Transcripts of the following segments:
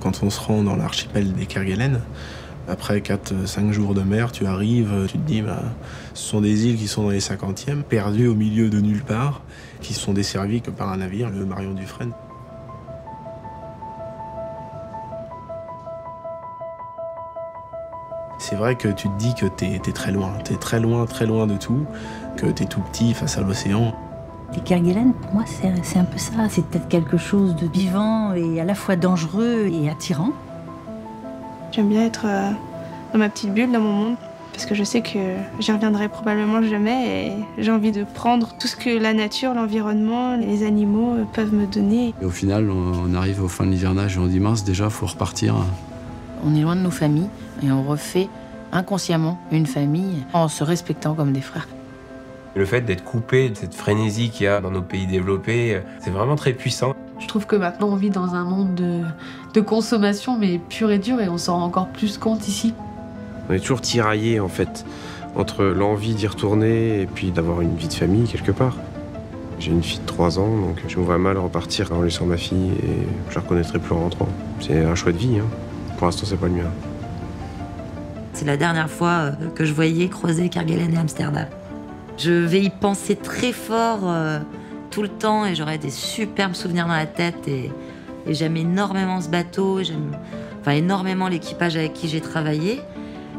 Quand on se rend dans l'archipel des Kerguelen, après 4-5 jours de mer, tu arrives, tu te dis, ce sont des îles qui sont dans les 50e, perdues au milieu de nulle part, qui sont desservies que par un navire, le Marion Dufresne. C'est vrai que tu te dis que t'es très loin de tout, que t'es tout petit face à l'océan. Les Kerguelen, pour moi, c'est un peu ça. C'est peut-être quelque chose de vivant et à la fois dangereux et attirant. J'aime bien être dans ma petite bulle, dans mon monde, parce que je sais que j'y reviendrai probablement jamais et j'ai envie de prendre tout ce que la nature, l'environnement, les animaux peuvent me donner. Et au final, on arrive au fin de l'hivernage et on dit mince, déjà, il faut repartir. On est loin de nos familles et on refait inconsciemment une famille en se respectant comme des frères. Le fait d'être coupé de cette frénésie qu'il y a dans nos pays développés, c'est vraiment très puissant. Je trouve que maintenant on vit dans un monde de consommation mais pur et dur et on s'en rend encore plus compte ici. On est toujours tiraillés en fait entre l'envie d'y retourner et puis d'avoir une vie de famille quelque part. J'ai une fille de 3 ans donc je me vois mal repartir en laissant ma fille et je la reconnaîtrai plus en rentrant. C'est un choix de vie, hein. Pour l'instant c'est pas le mien. C'est la dernière fois que je voyais croiser Kerguelen et Amsterdam. Je vais y penser très fort tout le temps et j'aurai des superbes souvenirs dans la tête et j'aime énormément ce bateau, j'aime énormément l'équipage avec qui j'ai travaillé,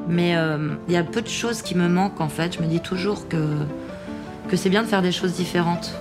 mais il y a peu de choses qui me manquent en fait. Je me dis toujours que c'est bien de faire des choses différentes.